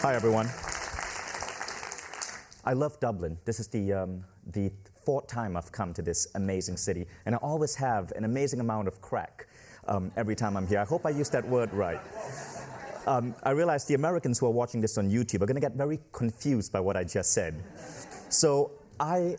Hi, everyone. I love Dublin. This is the fourth time I've come to this amazing city, and I always have an amazing amount of crack every time I'm here. I hope I used that word right. I realize the Americans who are watching this on YouTube are going to get very confused by what I just said. So I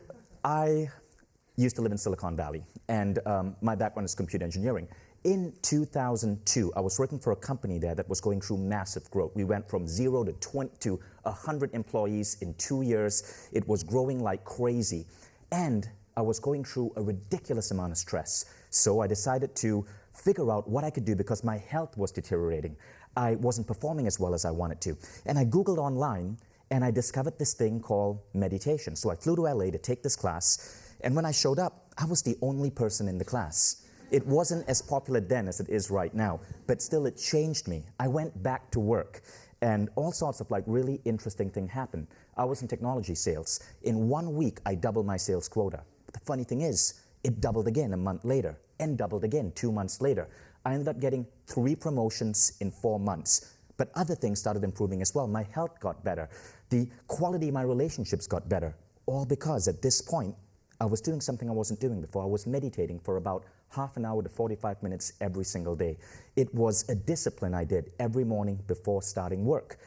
used to live in Silicon Valley, and my background is computer engineering. In 2002, I was working for a company there that was going through massive growth. We went from 0 to 100 employees in 2 years. It was growing like crazy. And I was going through a ridiculous amount of stress. So I decided to figure out what I could do because my health was deteriorating. I wasn't performing as well as I wanted to. And I Googled online, and I discovered this thing called meditation. So I flew to LA to take this class. And when I showed up, I was the only person in the class. It wasn't as popular then as it is right now, but still it changed me. I went back to work, and all sorts of really interesting things happened. I was in technology sales. In 1 week, I doubled my sales quota. But the funny thing is, it doubled again a month later, and doubled again 2 months later. I ended up getting 3 promotions in 4 months. But other things started improving as well. My health got better. The quality of my relationships got better. All because at this point, I was doing something I wasn't doing before. I was meditating for about half an hour to 45 minutes every single day. It was a discipline I did every morning before starting work.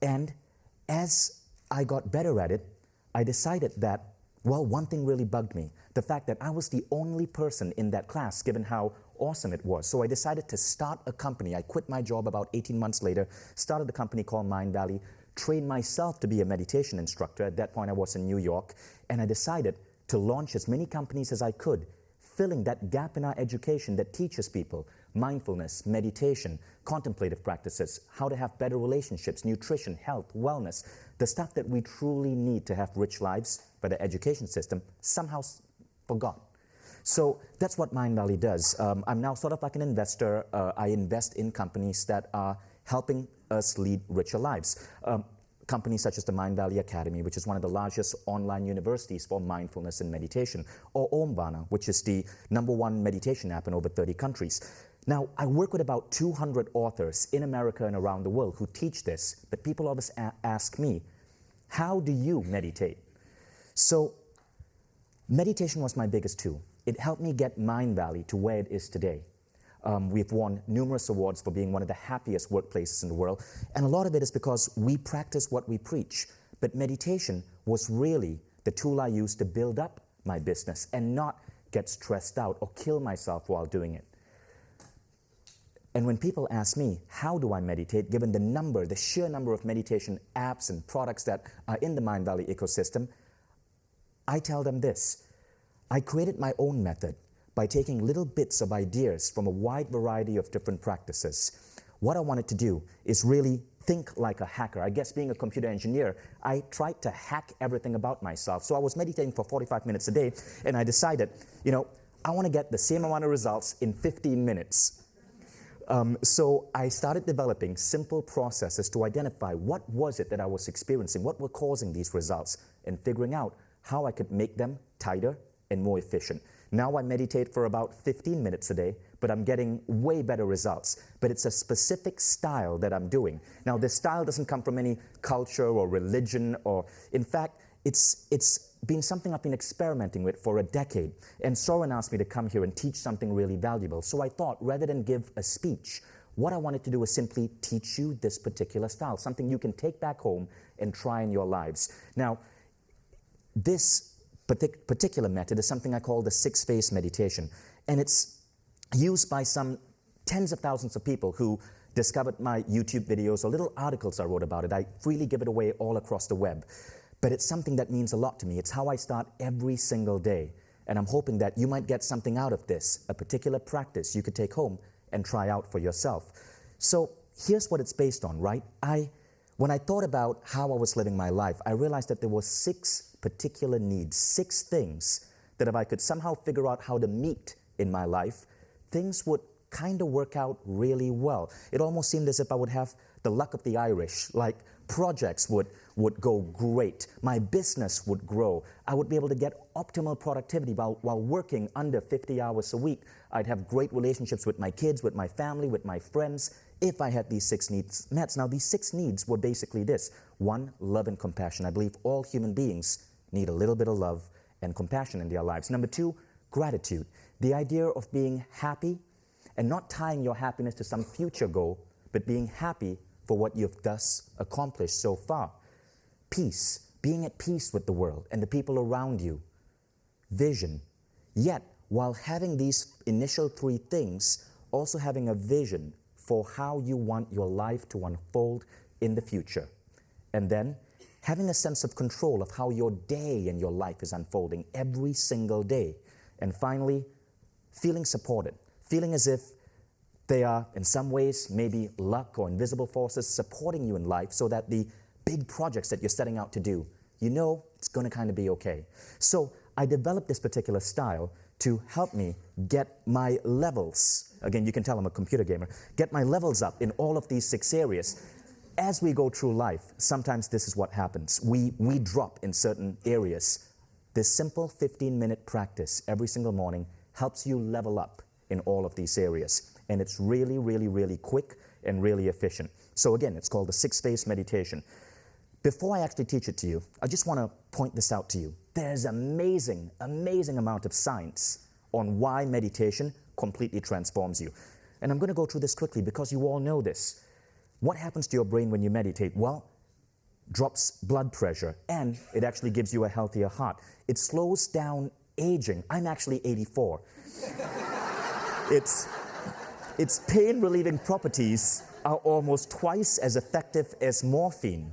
And as I got better at it, I decided that, well, one thing really bugged me. The fact that I was the only person in that class, given how awesome it was. So I decided to start a company. I quit my job about 18 months later, started a company called Mind Valley, trained myself to be a meditation instructor. At that point, I was in New York, and I decided to launch as many companies as I could, filling that gap in our education that teaches people mindfulness, meditation, contemplative practices, how to have better relationships, nutrition, health, wellness, the stuff that we truly need to have rich lives, but the education system somehow forgot. So that's what Mind Valley does. I'm now sort of like an investor. I invest in companies that are helping us lead richer lives. Companies such as the Mind Valley Academy, which is one of the largest online universities for mindfulness and meditation, or Omvana, which is the #1 meditation app in over 30 countries. Now, I work with about 200 authors in America and around the world who teach this, but people always ask me, how do you meditate? So, meditation was my biggest tool. It helped me get Mind Valley to where it is today. We've won numerous awards for being one of the happiest workplaces in the world, and a lot of it is because we practice what we preach. But meditation was really the tool I used to build up my business and not get stressed out or kill myself while doing it. And when people ask me, how do I meditate, given the sheer number of meditation apps and products that are in the Mind Valley ecosystem, I tell them this: I created my own method by taking little bits of ideas from a wide variety of different practices. What I wanted to do is really think like a hacker. I guess being a computer engineer, I tried to hack everything about myself. So I was meditating for 45 minutes a day, and I decided, I want to get the same amount of results in 15 minutes. So I started developing simple processes to identify what was it that I was experiencing, what were causing these results, and figuring out how I could make them tighter and more efficient. Now I meditate for about 15 minutes a day, but I'm getting way better results. But it's a specific style that I'm doing. Now, this style doesn't come from any culture or religion, in fact, it's been something I've been experimenting with for a decade. And Soren asked me to come here and teach something really valuable. So I thought, rather than give a speech, what I wanted to do was simply teach you this particular style, something you can take back home and try in your lives. Now, this particular method is something I call the 6-phase meditation. And it's used by some tens of thousands of people who discovered my YouTube videos or little articles I wrote about it. I freely give it away all across the web. But it's something that means a lot to me. It's how I start every single day. And I'm hoping that you might get something out of this, a particular practice you could take home and try out for yourself. So here's what it's based on, right? When I thought about how I was living my life, I realized that there were 6 particular needs, 6 things that if I could somehow figure out how to meet in my life, things would kind of work out really well. It almost seemed as if I would have the luck of the Irish, like projects would go great, my business would grow, I would be able to get optimal productivity while working under 50 hours a week. I'd have great relationships with my kids, with my family, with my friends. if I had these 6 needs met. Now, these 6 needs were basically this. 1, love and compassion. I believe all human beings need a little bit of love and compassion in their lives. Number 2, gratitude. The idea of being happy and not tying your happiness to some future goal, but being happy for what you've thus accomplished so far. Peace. Being at peace with the world and the people around you. Vision. Yet, while having these initial 3 things, also having a vision for how you want your life to unfold in the future. And then, having a sense of control of how your day and your life is unfolding every single day. And finally, feeling supported. Feeling as if they are, in some ways, maybe luck or invisible forces supporting you in life so that the big projects that you're setting out to do, you know it's going to kind of be okay. So I developed this particular style to help me get my levels, again, you can tell I'm a computer gamer, get my levels up in all of these 6 areas. As we go through life, sometimes this is what happens. We drop in certain areas. This simple 15-minute practice every single morning helps you level up in all of these areas. And it's really, really, really quick and really efficient. So again, it's called the 6-phase meditation. Before I actually teach it to you, I just want to point this out to you. There's amazing, amazing amount of science on why meditation completely transforms you. And I'm going to go through this quickly because you all know this. What happens to your brain when you meditate? Well, drops blood pressure, and it actually gives you a healthier heart. It slows down aging. I'm actually 84. Its pain-relieving properties are almost twice as effective as morphine.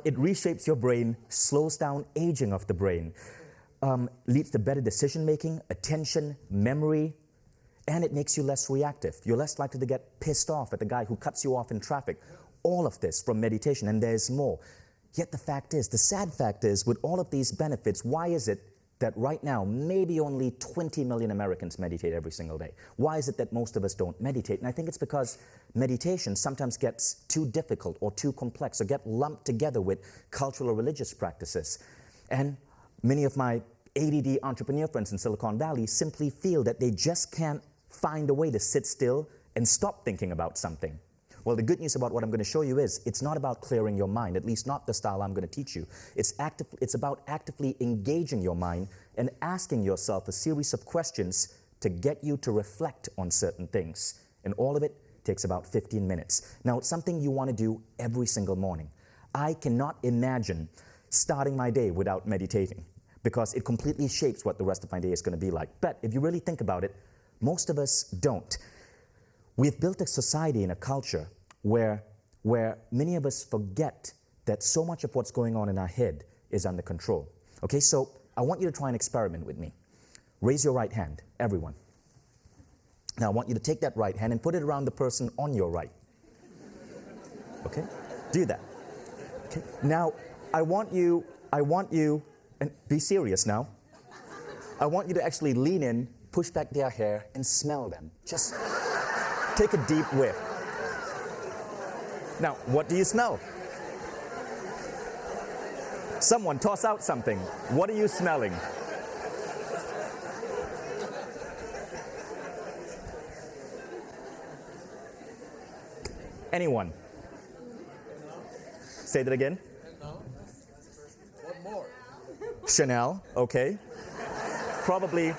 It reshapes your brain, slows down aging of the brain, leads to better decision-making, attention, memory, and it makes you less reactive. You're less likely to get pissed off at the guy who cuts you off in traffic. All of this from meditation, and there's more. Yet the fact is, the sad fact is, with all of these benefits, why is it that right now, maybe only 20 million Americans meditate every single day? Why is it that most of us don't meditate? And I think it's because meditation sometimes gets too difficult or too complex or get lumped together with cultural or religious practices. And many of my ADD entrepreneur friends in Silicon Valley simply feel that they just can't find a way to sit still and stop thinking about something. Well, the good news about what I'm going to show you is it's not about clearing your mind, at least not the style I'm going to teach you. It's about actively engaging your mind and asking yourself a series of questions to get you to reflect on certain things. And all of it takes about 15 minutes. Now, it's something you want to do every single morning. I cannot imagine starting my day without meditating because it completely shapes what the rest of my day is going to be like. But if you really think about it, most of us don't. We've built a society and a culture where many of us forget that so much of what's going on in our head is under control. Okay, so I want you to try an experiment with me. Raise your right hand, everyone. Now I want you to take that right hand and put it around the person on your right. Okay, do that. Okay, now I want you, and be serious now. I want you to actually lean in, push back their hair, and smell them. Just take a deep whiff. Now, what do you smell? Someone toss out something. What are you smelling? Anyone? Say that again. What more? Chanel, okay. Probably,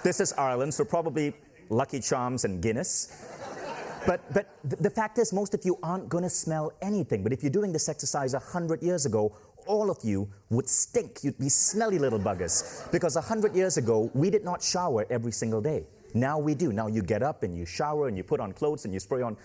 this is Ireland, so probably Lucky Charms and Guinness. But the fact is, most of you aren't going to smell anything. But if you're doing this exercise 100 years ago, all of you would stink. You'd be smelly little buggers. Because 100 years ago, we did not shower every single day. Now we do. Now you get up and you shower and you put on clothes and you spray on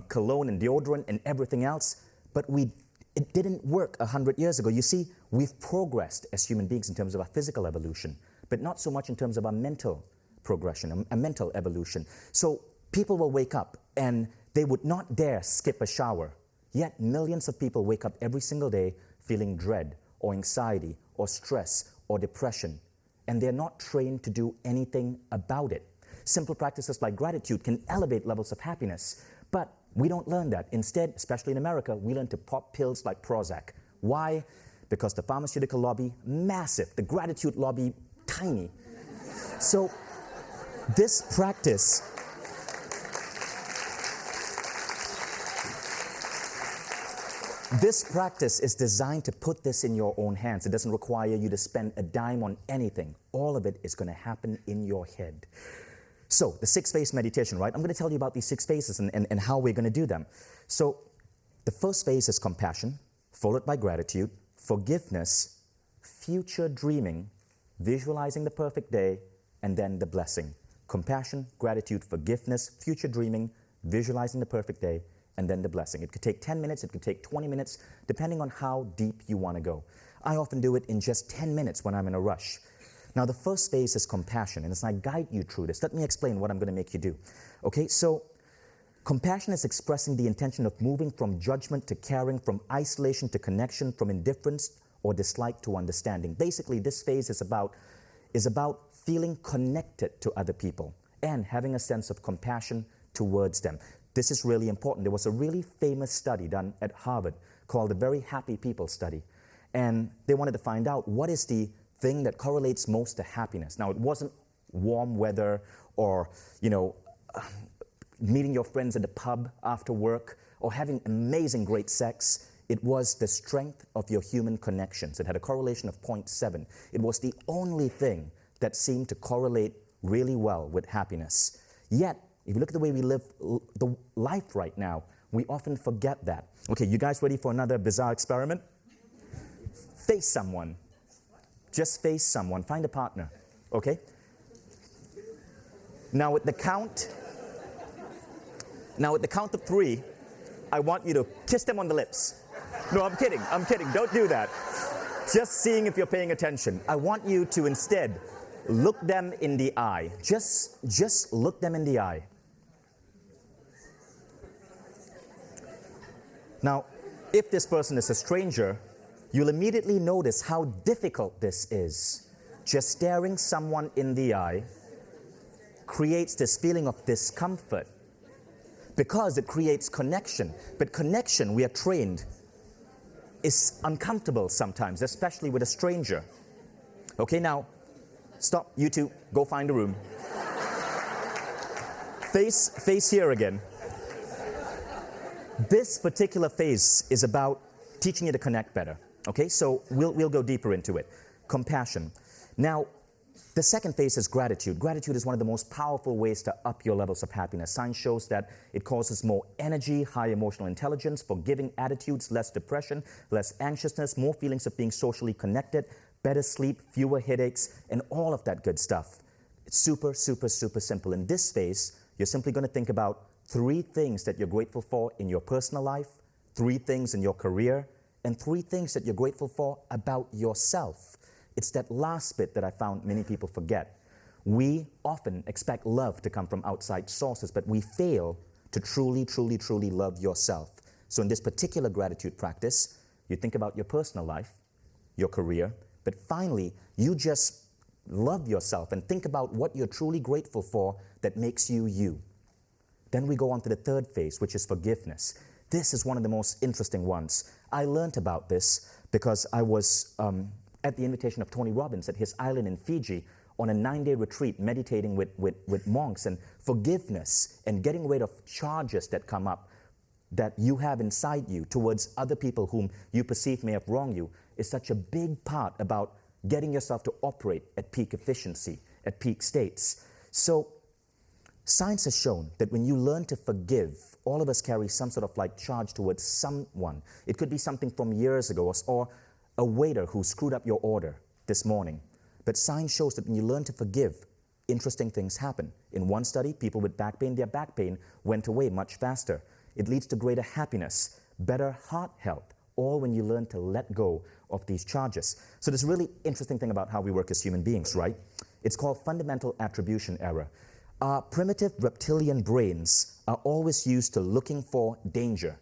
cologne and deodorant and everything else. But it didn't work 100 years ago. You see, we've progressed as human beings in terms of our physical evolution, but not so much in terms of our mental progression, a mental evolution. So people will wake up and they would not dare skip a shower. Yet millions of people wake up every single day feeling dread or anxiety or stress or depression, and they're not trained to do anything about it. Simple practices like gratitude can elevate levels of happiness, but we don't learn that. Instead, especially in America, we learn to pop pills like Prozac. Why? Because the pharmaceutical lobby, massive. The gratitude lobby, tiny. So this practice This practice is designed to put this in your own hands. It doesn't require you to spend a dime on anything. All of it is going to happen in your head. So, the 6-phase meditation, right? I'm going to tell you about these 6 phases and how we're going to do them. So, the first phase is compassion, followed by gratitude, forgiveness, future dreaming, visualizing the perfect day, and then the blessing. Compassion, gratitude, forgiveness, future dreaming, visualizing the perfect day, and then the blessing. It could take 10 minutes, it could take 20 minutes, depending on how deep you want to go. I often do it in just 10 minutes when I'm in a rush. Now, the first phase is compassion, and as I guide you through this, let me explain what I'm going to make you do. Okay, so compassion is expressing the intention of moving from judgment to caring, from isolation to connection, from indifference or dislike to understanding. Basically, this phase is about feeling connected to other people and having a sense of compassion towards them. This is really important. There was a really famous study done at Harvard called the Very Happy People Study, and they wanted to find out what is the thing that correlates most to happiness. Now, it wasn't warm weather or, meeting your friends at the pub after work or having amazing great sex. It was the strength of your human connections. It had a correlation of 0.7. It was the only thing that seemed to correlate really well with happiness. Yet, if you look at the way we live the life right now, we often forget that. Okay, you guys ready for another bizarre experiment? Face someone. Just face someone. Find a partner. Okay? Now at the count of 3, I want you to kiss them on the lips. No, I'm kidding. Don't do that. Just seeing if you're paying attention. I want you to instead look them in the eye. Just look them in the eye. Now, if this person is a stranger, you'll immediately notice how difficult this is. Just staring someone in the eye creates this feeling of discomfort because it creates connection. But connection, we are trained, is uncomfortable sometimes, especially with a stranger. Okay, now, stop, you two, go find a room. Face here again. This particular phase is about teaching you to connect better. Okay, so we'll go deeper into it. Compassion. Now, the second phase is gratitude. Gratitude is one of the most powerful ways to up your levels of happiness. Science shows that it causes more energy, high emotional intelligence, forgiving attitudes, less depression, less anxiousness, more feelings of being socially connected, better sleep, fewer headaches, and all of that good stuff. It's super, super, super simple. In this phase, you're simply going to think about 3 things that you're grateful for in your personal life, 3 things in your career, and 3 things that you're grateful for about yourself. It's that last bit that I found many people forget. We often expect love to come from outside sources, but we fail to truly, truly, truly love yourself. So in this particular gratitude practice, you think about your personal life, your career, but finally, you just love yourself and think about what you're truly grateful for that makes you you. Then we go on to the third phase, which is forgiveness. This is one of the most interesting ones. I learned about this because I was at the invitation of Tony Robbins at his island in Fiji on a 9-day retreat meditating with monks, and forgiveness and getting rid of charges that come up that you have inside you towards other people whom you perceive may have wronged you is such a big part about getting yourself to operate at peak efficiency, at peak states. So science has shown that when you learn to forgive, all of us carry some sort of like charge towards someone. It could be something from years ago or a waiter who screwed up your order this morning. But science shows that when you learn to forgive, interesting things happen. In one study, people with back pain, their back pain went away much faster. It leads to greater happiness, better heart health, all when you learn to let go of these charges. So there's a really interesting thing about how we work as human beings, right? It's called fundamental attribution error. Our primitive reptilian brains are always used to looking for danger.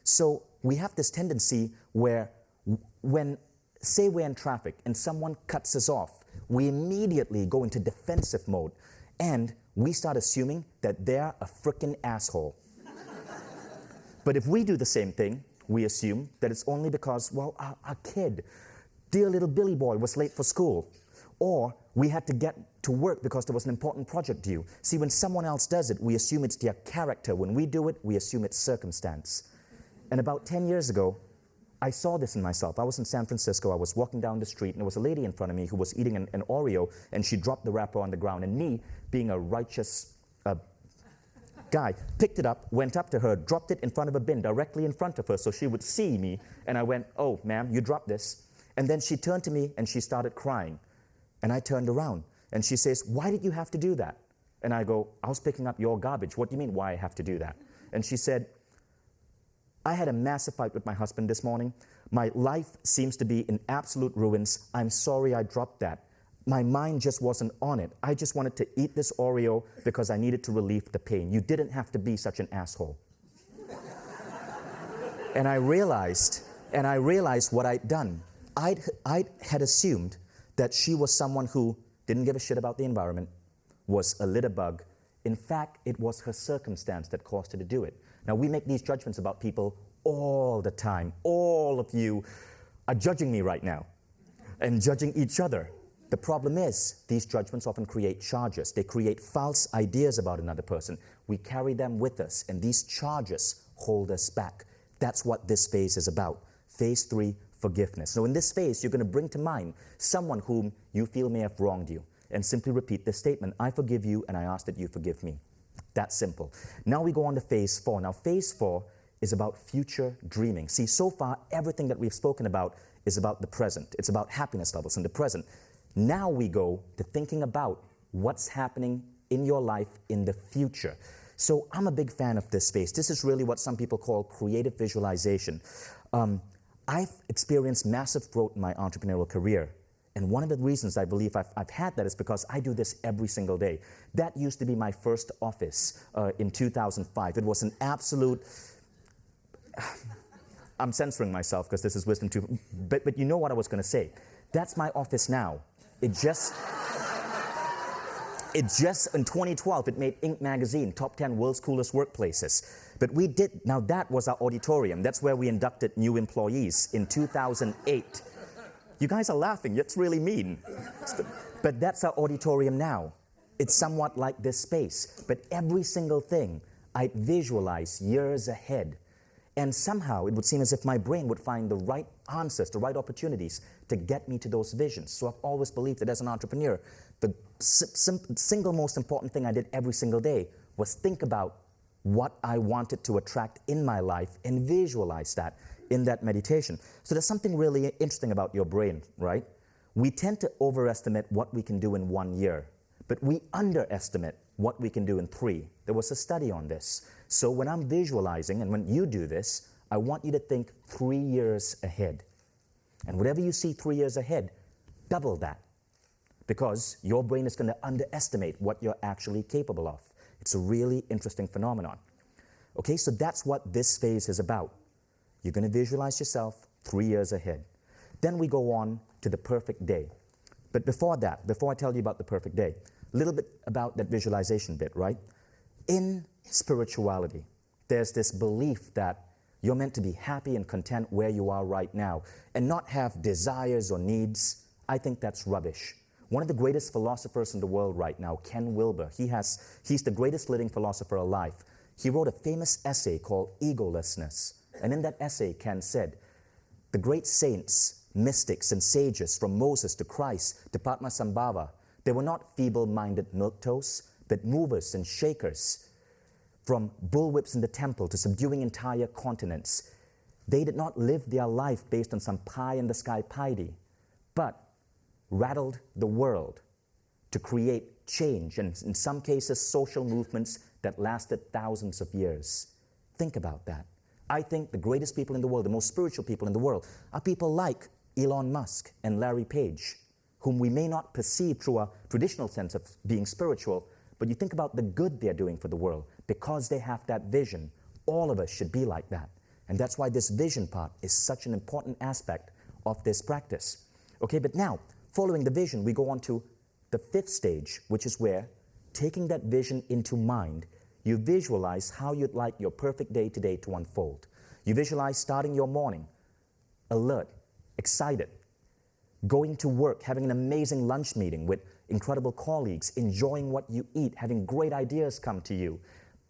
So we have this tendency where when, say we're in traffic and someone cuts us off, we immediately go into defensive mode and we start assuming that they're a frickin' asshole. But if we do the same thing, we assume that it's only because, well, our kid, dear little Billy boy, was late for school. Or we had to get to work because there was an important project due. See, when someone else does it, we assume it's their character. When we do it, we assume it's circumstance. And about 10 years ago, I saw this in myself. I was in San Francisco. I was walking down the street, and there was a lady in front of me who was eating an Oreo, and she dropped the wrapper on the ground. And me, being a righteous guy, picked it up, went up to her, dropped it in front of a bin directly in front of her so she would see me. And I went, "Oh, ma'am, you dropped this." And then she turned to me, and she started crying. And I turned around, and she says, "Why did you have to do that?" And I go, "I was picking up your garbage. What do you mean, why I have to do that?" And she said, "I had a massive fight with my husband this morning. My life seems to be in absolute ruins. I'm sorry I dropped that. My mind just wasn't on it. I just wanted to eat this Oreo because I needed to relieve the pain. You didn't have to be such an asshole." And I realized what I'd done. I had assumed that she was someone who didn't give a shit about the environment, was a litter bug. In fact, it was her circumstance that caused her to do it. Now, we make these judgments about people all the time. All of you are judging me right now and judging each other. The problem is, these judgments often create charges. They create false ideas about another person. We carry them with us, and these charges hold us back. That's what this phase is about. Phase 3, forgiveness. So in this phase, you're going to bring to mind someone whom you feel may have wronged you, and simply repeat this statement: "I forgive you, and I ask that you forgive me." That's simple. Now we go on to phase 4. Now phase 4 is about future dreaming. See, so far, everything that we've spoken about is about the present. It's about happiness levels in the present. Now we go to thinking about what's happening in your life in the future. So I'm a big fan of this phase. This is really what some people call creative visualization. I've experienced massive growth in my entrepreneurial career. And one of the reasons I believe I've had that is because I do this every single day. That used to be my first office in 2005. It was an absolute... I'm censoring myself because this is wisdom too. But you know what I was going to say. That's my office now. It just in 2012, it made Inc. magazine, top 10 world's coolest workplaces. But now that was our auditorium. That's where we inducted new employees in 2008. You guys are laughing, it's really mean. But that's our auditorium now. It's somewhat like this space. But every single thing I visualize years ahead. And somehow it would seem as if my brain would find the right answers, the right opportunities to get me to those visions. So I've always believed that as an entrepreneur, the single most important thing I did every single day was think about what I wanted to attract in my life and visualize that in that meditation. So there's something really interesting about your brain, right? We tend to overestimate what we can do in 1 year, but we underestimate what we can do in 3. There was a study on this. So when I'm visualizing, and when you do this, I want you to think 3 years ahead. And whatever you see 3 years ahead, double that. Because your brain is going to underestimate what you're actually capable of. It's a really interesting phenomenon. Okay, so that's what this phase is about. You're going to visualize yourself 3 years ahead. Then we go on to the perfect day. But before that, before I tell you about the perfect day, a little bit about that visualization bit, right? In spirituality, there's this belief that you're meant to be happy and content where you are right now and not have desires or needs. I think that's rubbish. One of the greatest philosophers in the world right now, Ken Wilber, he's the greatest living philosopher alive. He wrote a famous essay called Egolessness. And in that essay, Ken said, the great saints, mystics, and sages from Moses to Christ to Padmasambhava, they were not feeble-minded milquetoast, but movers and shakers. From bullwhips in the temple to subduing entire continents. They did not live their life based on some pie-in-the-sky piety, but rattled the world to create change, and in some cases, social movements that lasted thousands of years. Think about that. I think the greatest people in the world, the most spiritual people in the world, are people like Elon Musk and Larry Page, whom we may not perceive through a traditional sense of being spiritual, but you think about the good they're doing for the world. Because they have that vision, all of us should be like that. And that's why this vision part is such an important aspect of this practice. Okay, but now, following the vision, we go on to the 5th stage, which is where, taking that vision into mind, you visualize how you'd like your perfect day today to unfold. You visualize starting your morning, alert, excited, going to work, having an amazing lunch meeting with incredible colleagues, enjoying what you eat, having great ideas come to you,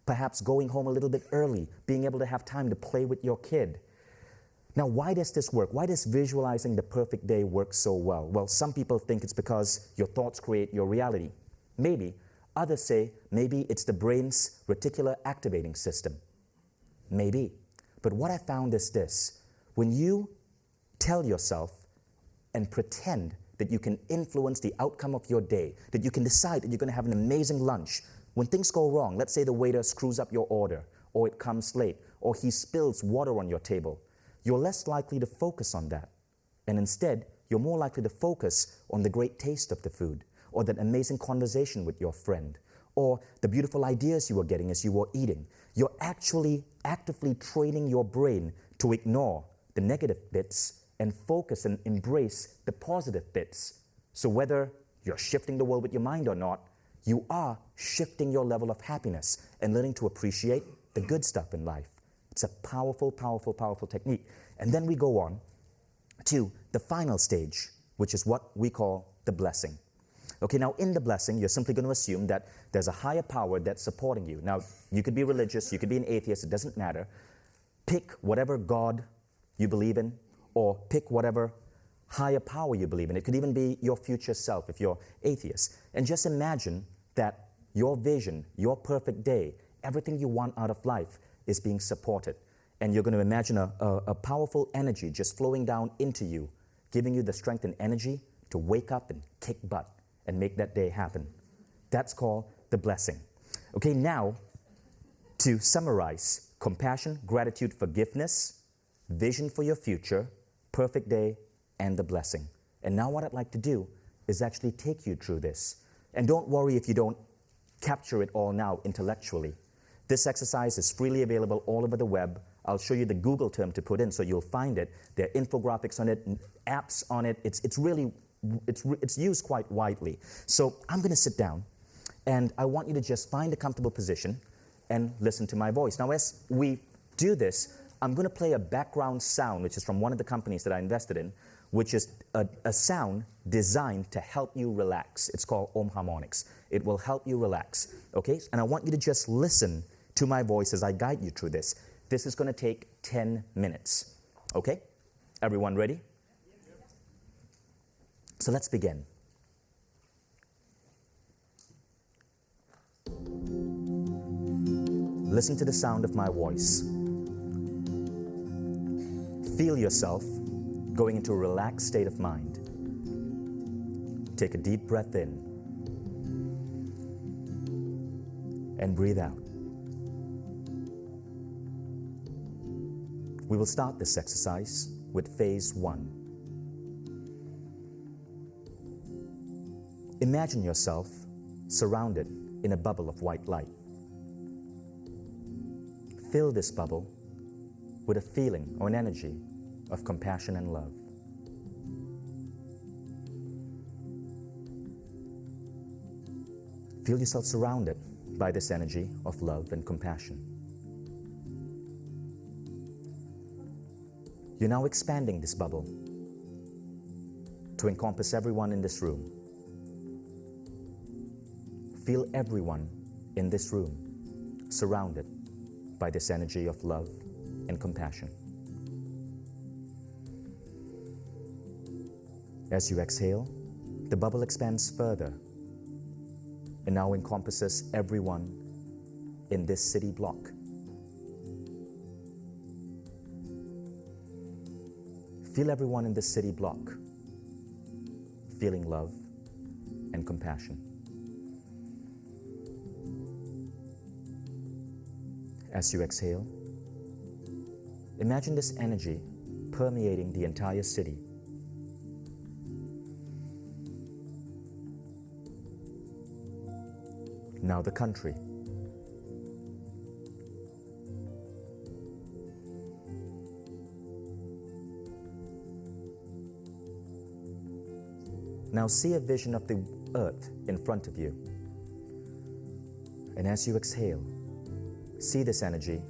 perhaps going home a little bit early, being able to have time to play with your kid. Now, why does this work? Why does visualizing the perfect day work so well? Well, some people think it's because your thoughts create your reality. Maybe. Others say maybe it's the brain's reticular activating system. Maybe. But what I found is this. When you tell yourself and pretend that you can influence the outcome of your day, that you can decide that you're going to have an amazing lunch, when things go wrong, let's say the waiter screws up your order, or it comes late, or he spills water on your table, you're less likely to focus on that. And instead, you're more likely to focus on the great taste of the food, or that amazing conversation with your friend, or the beautiful ideas you were getting as you were eating. You're actually actively training your brain to ignore the negative bits and focus and embrace the positive bits. So whether you're shifting the world with your mind or not, you are shifting your level of happiness and learning to appreciate the good stuff in life. It's a powerful, powerful, powerful technique. And then we go on to the final stage, which is what we call the blessing. Okay, now in the blessing, you're simply going to assume that there's a higher power that's supporting you. Now, you could be religious, you could be an atheist, it doesn't matter. Pick whatever God you believe in, or pick whatever higher power you believe in. It could even be your future self if you're atheist. And just imagine that your vision, your perfect day, everything you want out of life is being supported. And you're going to imagine a powerful energy just flowing down into you, giving you the strength and energy to wake up and kick butt and make that day happen. That's called the blessing. Okay, now to summarize: compassion, gratitude, forgiveness, vision for your future, perfect day, and the blessing. And now what I'd like to do is actually take you through this. And don't worry if you don't capture it all now intellectually. This exercise is freely available all over the web. I'll show you the Google term to put in so you'll find it. There are infographics on it, apps on it. It's used quite widely. So I'm going to sit down, and I want you to just find a comfortable position and listen to my voice. Now, as we do this, I'm going to play a background sound, which is from one of the companies that I invested in, which is a sound designed to help you relax. It's called Om Harmonics. It will help you relax, okay? And I want you to just listen to my voice as I guide you through this. This is going to take 10 minutes, okay? Everyone ready? So let's begin. Listen to the sound of my voice. Feel yourself going into a relaxed state of mind. Take a deep breath in and breathe out. We will start this exercise with phase 1. Imagine yourself surrounded in a bubble of white light. Fill this bubble with a feeling or an energy of compassion and love. Feel yourself surrounded by this energy of love and compassion. You're now expanding this bubble to encompass everyone in this room. Feel everyone in this room surrounded by this energy of love and compassion. As you exhale, the bubble expands further and now encompasses everyone in this city block. Feel everyone in this city block feeling love and compassion. As you exhale, imagine this energy permeating the entire city. Now the country. Now see a vision of the earth in front of you. And as you exhale, see this energy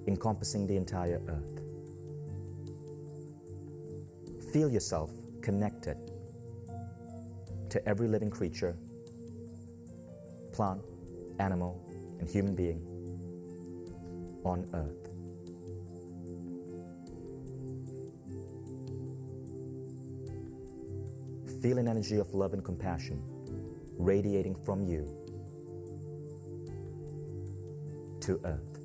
encompassing the entire earth. Feel yourself connected to every living creature, plant, animal, and human being on earth. Feel an energy of love and compassion radiating from you to earth.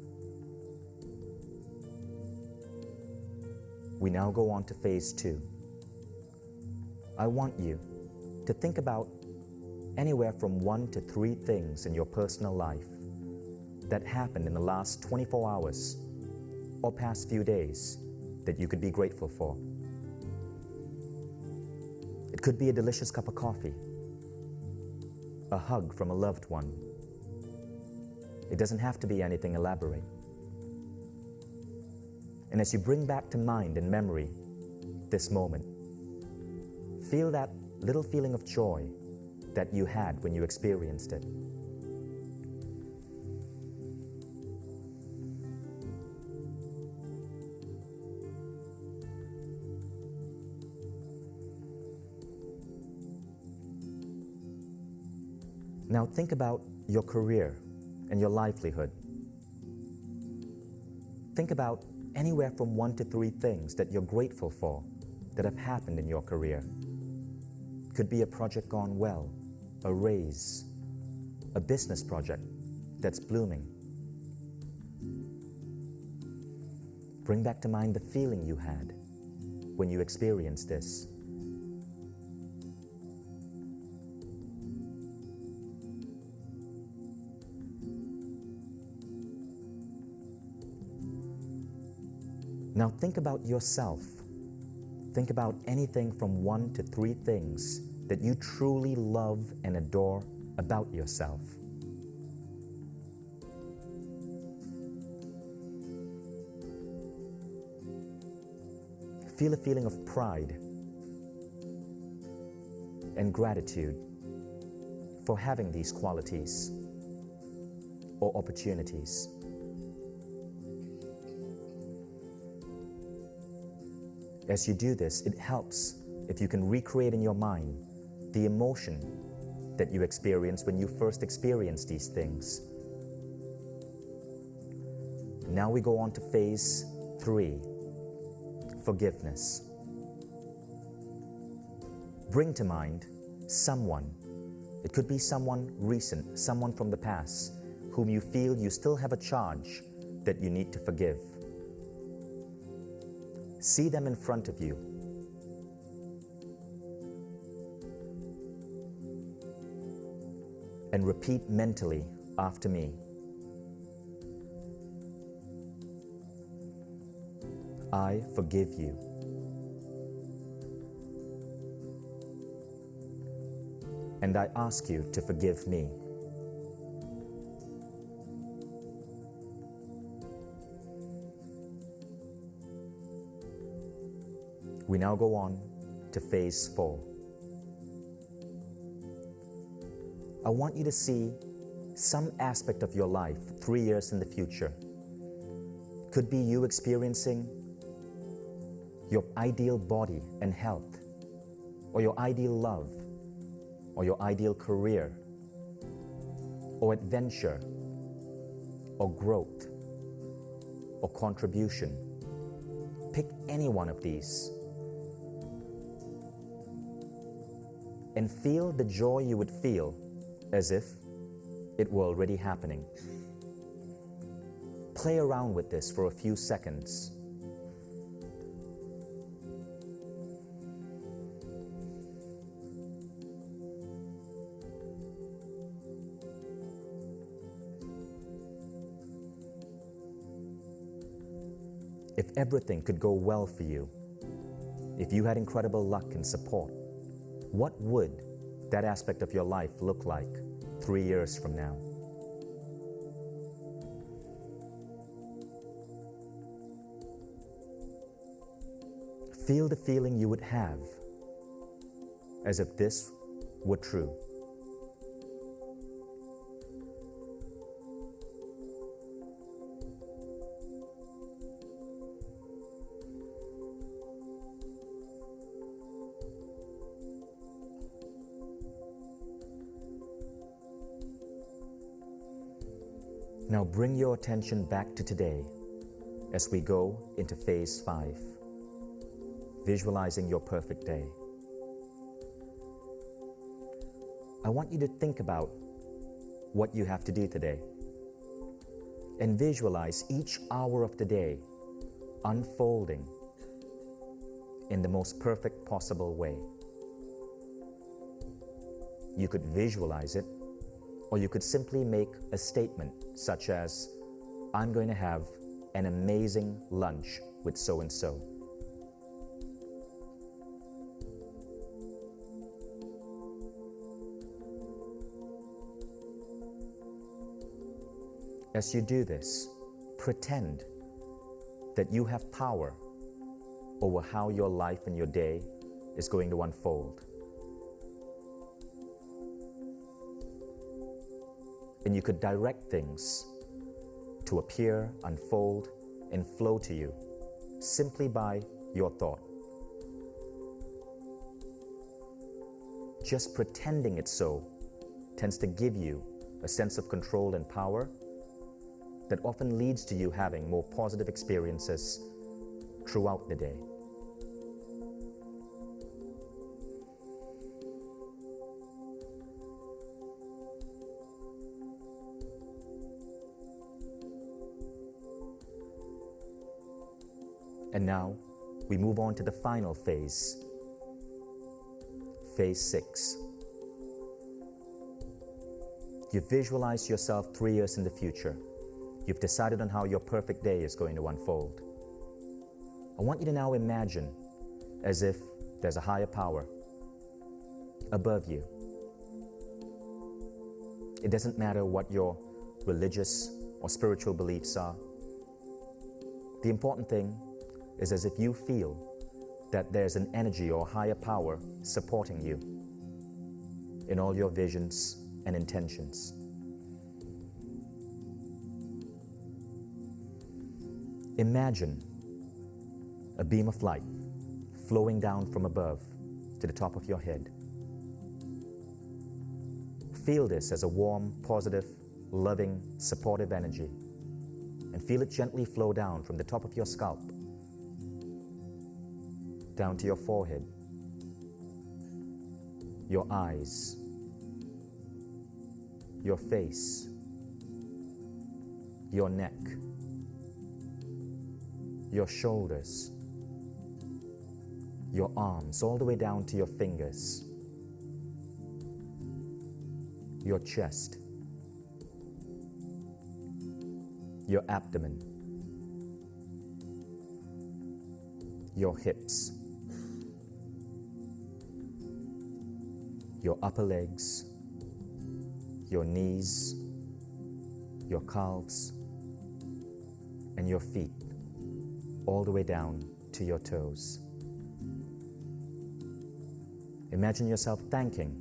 We now go on to phase 2. I want you to think about anywhere from 1 to 3 things in your personal life that happened in the last 24 hours or past few days that you could be grateful for. It could be a delicious cup of coffee, a hug from a loved one. It doesn't have to be anything elaborate. And as you bring back to mind and memory this moment, feel that little feeling of joy that you had when you experienced it. Now think about your career and your livelihood. Think about anywhere from 1 to 3 things that you're grateful for that have happened in your career. Could be a project gone well, a raise, a business project that's blooming. Bring back to mind the feeling you had when you experienced this. Now think about yourself. Think about anything from 1 to 3 things that you truly love and adore about yourself. Feel a feeling of pride and gratitude for having these qualities or opportunities. As you do this, it helps if you can recreate in your mind the emotion that you experienced when you first experienced these things. Now we go on to phase 3, forgiveness. Bring to mind someone. It could be someone recent, someone from the past, whom you feel you still have a charge that you need to forgive. See them in front of you. And repeat mentally after me. I forgive you. And I ask you to forgive me. We now go on to phase 4. I want you to see some aspect of your life 3 years in the future. Could be you experiencing your ideal body and health, or your ideal love, or your ideal career, or adventure, or growth, or contribution. Pick any one of these. And feel the joy you would feel as if it were already happening. Play around with this for a few seconds. If everything could go well for you, if you had incredible luck and support, what would that aspect of your life look like 3 years from now? Feel the feeling you would have as if this were true. Now bring your attention back to today as we go into phase 5, visualizing your perfect day. I want you to think about what you have to do today and visualize each hour of the day unfolding in the most perfect possible way. You could visualize it, or you could simply make a statement such as, I'm going to have an amazing lunch with so-and-so. As you do this, pretend that you have power over how your life and your day is going to unfold. And you could direct things to appear, unfold, and flow to you simply by your thought. Just pretending it so tends to give you a sense of control and power that often leads to you having more positive experiences throughout the day. And now, we move on to the final phase, phase 6. You visualize yourself 3 years in the future. You've decided on how your perfect day is going to unfold. I want you to now imagine as if there's a higher power above you. It doesn't matter what your religious or spiritual beliefs are. The important thing is as if you feel that there's an energy or higher power supporting you in all your visions and intentions. Imagine a beam of light flowing down from above to the top of your head. Feel this as a warm, positive, loving, supportive energy, and feel it gently flow down from the top of your scalp down to your forehead, your eyes, your face, your neck, your shoulders, your arms, all the way down to your fingers, your chest, your abdomen, your hips, your upper legs, your knees, your calves, and your feet, all the way down to your toes. Imagine yourself thanking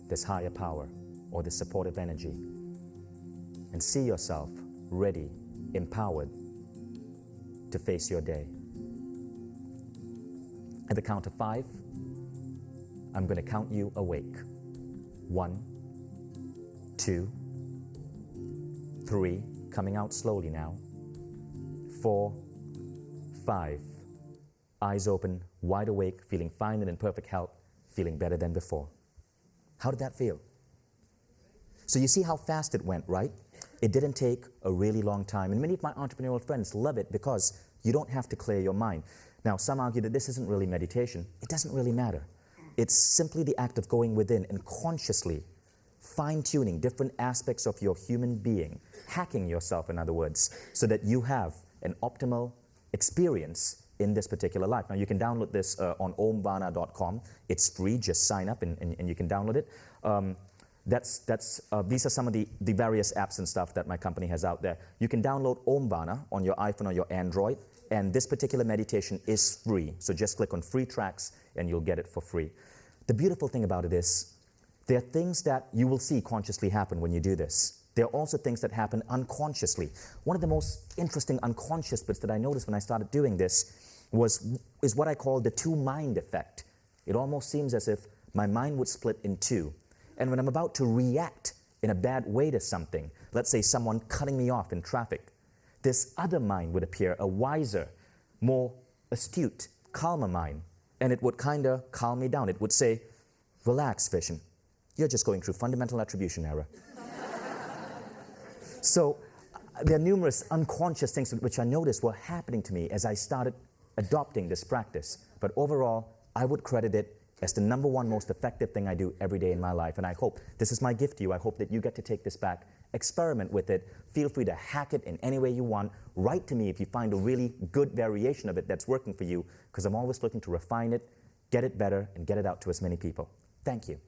this higher power or this supportive energy, and see yourself ready, empowered to face your day. At the count of 5, I'm going to count you awake. 1, 2, 3, coming out slowly now. 4, 5, eyes open, wide awake, feeling fine and in perfect health, feeling better than before. How did that feel? So you see how fast it went, right? It didn't take a really long time. And many of my entrepreneurial friends love it because you don't have to clear your mind. Now, some argue that this isn't really meditation. It doesn't really matter. It's simply the act of going within and consciously fine-tuning different aspects of your human being, hacking yourself, in other words, so that you have an optimal experience in this particular life. Now, you can download this on omvana.com. It's free. Just sign up and you can download it. These are some of the various apps and stuff that my company has out there. You can download Omvana on your iPhone or your Android, and this particular meditation is free. So just click on free tracks and you'll get it for free. The beautiful thing about it is there are things that you will see consciously happen when you do this. There are also things that happen unconsciously. One of the most interesting unconscious bits that I noticed when I started doing this is what I call the two-mind effect. It almost seems as if my mind would split in two. And when I'm about to react in a bad way to something, let's say someone cutting me off in traffic, this other mind would appear, a wiser, more astute, calmer mind, and it would kind of calm me down. It would say, relax, Vishen. You're just going through fundamental attribution error. So there are numerous unconscious things which I noticed were happening to me as I started adopting this practice. But overall, I would credit it as the #1 most effective thing I do every day in my life. And I hope, this is my gift to you, I hope that you get to take this back, experiment with it, feel free to hack it in any way you want. Write to me if you find a really good variation of it that's working for you, because I'm always looking to refine it, get it better, and get it out to as many people. Thank you.